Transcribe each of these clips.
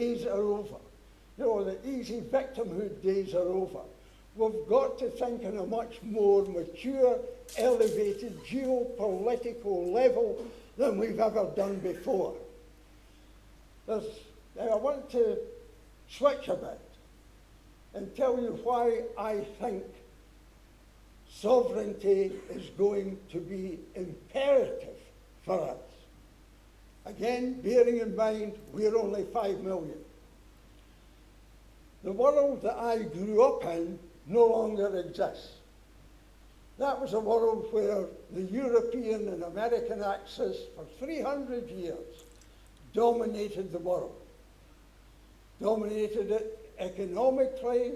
days are over. You know, the easy victimhood days are over. We've got to think on a much more mature, elevated geopolitical level than we've ever done before. Now, I want to switch a bit and tell you why I think sovereignty is going to be imperative for us. Again, bearing in mind we're only 5 million. The world that I grew up in no longer exists. That was a world where the European and American axis for 300 years dominated the world. Dominated it economically,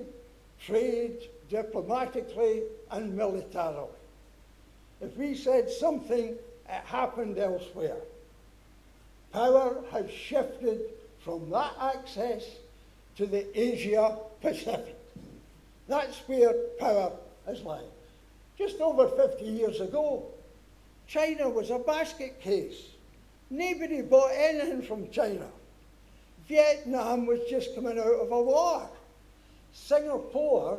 trade, diplomatically, and militarily. If we said something, it happened elsewhere. Power has shifted from that axis to the Asia Pacific. That's where power is lying. Just over 50 years ago, China was a basket case. Nobody bought anything from China. Vietnam was just coming out of a war. Singapore,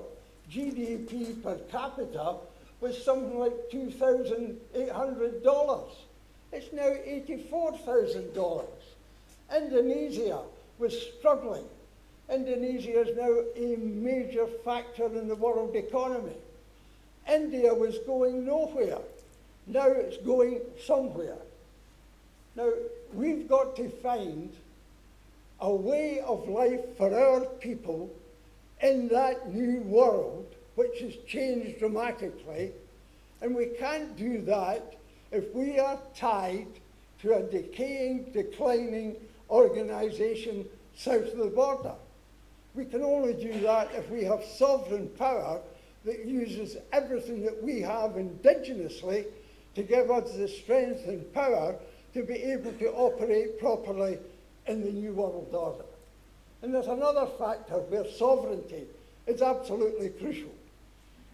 GDP per capita, was something like $2,800. It's now $84,000. Indonesia was struggling. Indonesia is now a major factor in the world economy. India was going nowhere. Now it's going somewhere. Now, we've got to find a way of life for our people in that new world, which has changed dramatically, and we can't do that if we are tied to a decaying, declining organisation south of the border. We can only do that if we have sovereign power that uses everything that we have indigenously to give us the strength and power to be able to operate properly in the new world order. And there's another factor where sovereignty is absolutely crucial.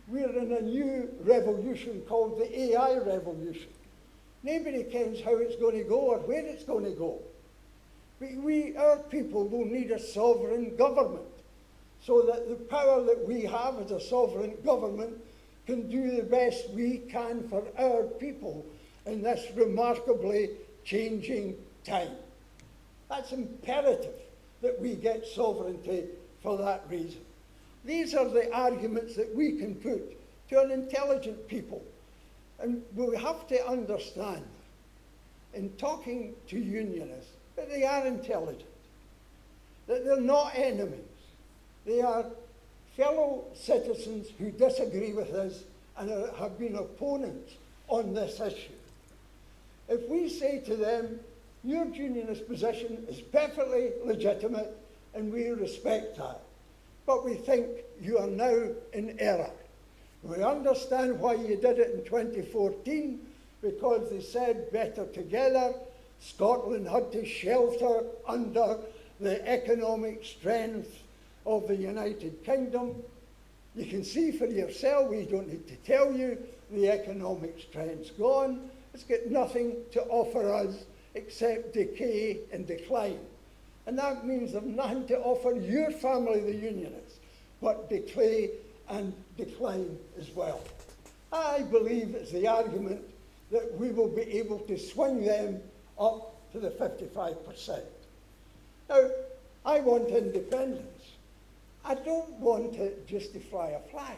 We're in a new revolution called the AI revolution. Nobody cares how it's going to go or where it's going to go. Our people will need a sovereign government so that the power that we have as a sovereign government can do the best we can for our people in this remarkably changing time. That's imperative that we get sovereignty for that reason. These are the arguments that we can put to an intelligent people. And we have to understand, in talking to unionists, that they are intelligent, that they're not enemies. They are fellow citizens who disagree with us and have been opponents on this issue. If we say to them, your unionist position is perfectly legitimate and we respect that, but we think you are now in error. We understand why you did it in 2014, because they said better together. Scotland had to shelter under the economic strength of the United Kingdom. You can see for yourself, we don't need to tell you, the economic strength's gone. It's got nothing to offer us except decay and decline. And that means they've nothing to offer your family, the unionists, but decay and decline as well. I believe it's the argument that we will be able to swing them up to the 55%. Now, I want independence. I don't want to just to fly a flag.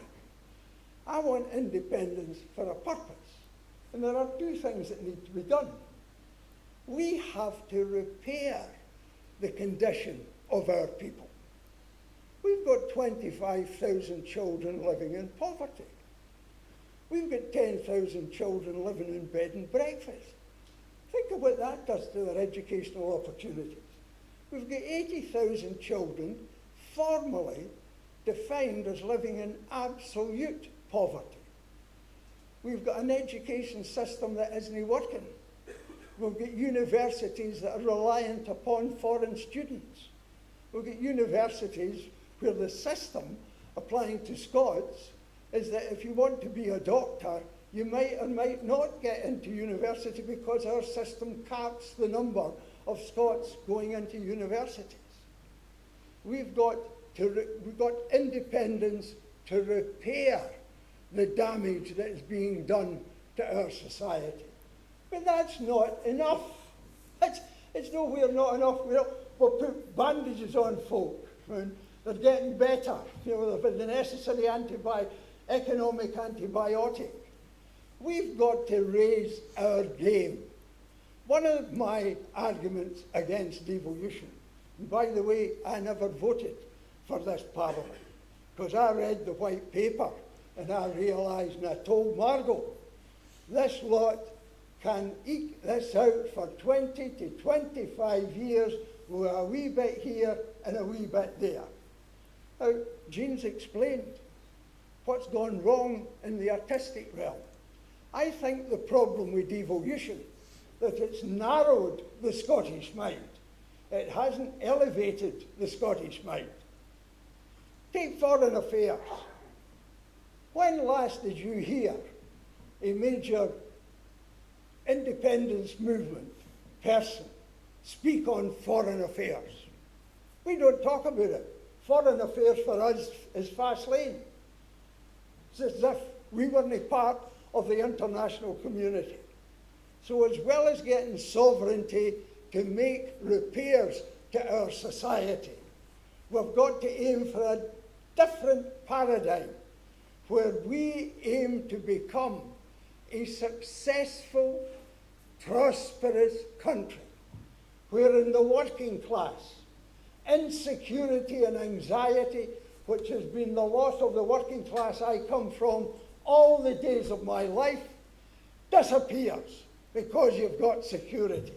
I want independence for a purpose. And there are two things that need to be done. We have to repair the condition of our people. We've got 25,000 children living in poverty. We've got 10,000 children living in bed and breakfast. Think of what that does to their educational opportunities. We've got 80,000 children formally defined as living in absolute poverty. We've got an education system that isn't working. We've got universities that are reliant upon foreign students. We've got universities where the system applying to Scots is that if you want to be a doctor, you might or might not get into university because our system caps the number of Scots going into universities. we've got independence to repair the damage that is being done to our society. But that's not enough. It's nowhere not enough. We'll put bandages on folk, and they're getting better. They've been the necessary economic antibiotic. We've got to raise our game. One of my arguments against devolution, and by the way, I never voted for this Parliament, because I read the white paper and I realised, and I told Margot, this lot can eke this out for 20 to 25 years with a wee bit here and a wee bit there. Now, Jean's explained what's gone wrong in the artistic realm. I think the problem with devolution, that it's narrowed the Scottish mind. It hasn't elevated the Scottish mind. Take foreign affairs. When last did you hear a major independence movement person speak on foreign affairs? We don't talk about it. Foreign affairs for us is fast lane. It's as if we weren't part of the international community. So as well as getting sovereignty to make repairs to our society, we've got to aim for a different paradigm where we aim to become a successful, prosperous country, where in the working class, insecurity and anxiety, which has been the loss of the working class I come from all the days of my life, disappears because you've got security.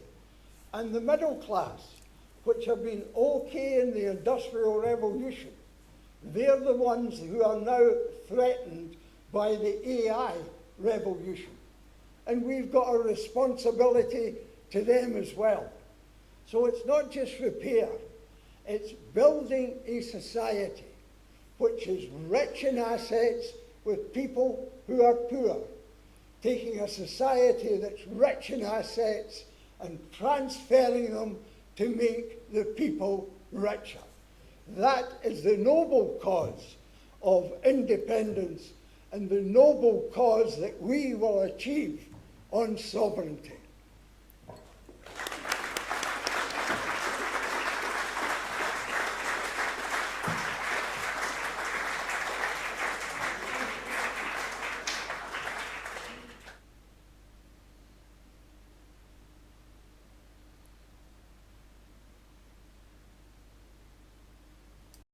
And the middle class, which have been okay in the Industrial Revolution, they're the ones who are now threatened by the AI revolution. And we've got a responsibility to them as well. So it's not just repair, it's building a society which is rich in assets with people who are poor, taking a society that's rich in assets and transferring them to make the people richer. That is the noble cause of independence and the noble cause that we will achieve on sovereignty.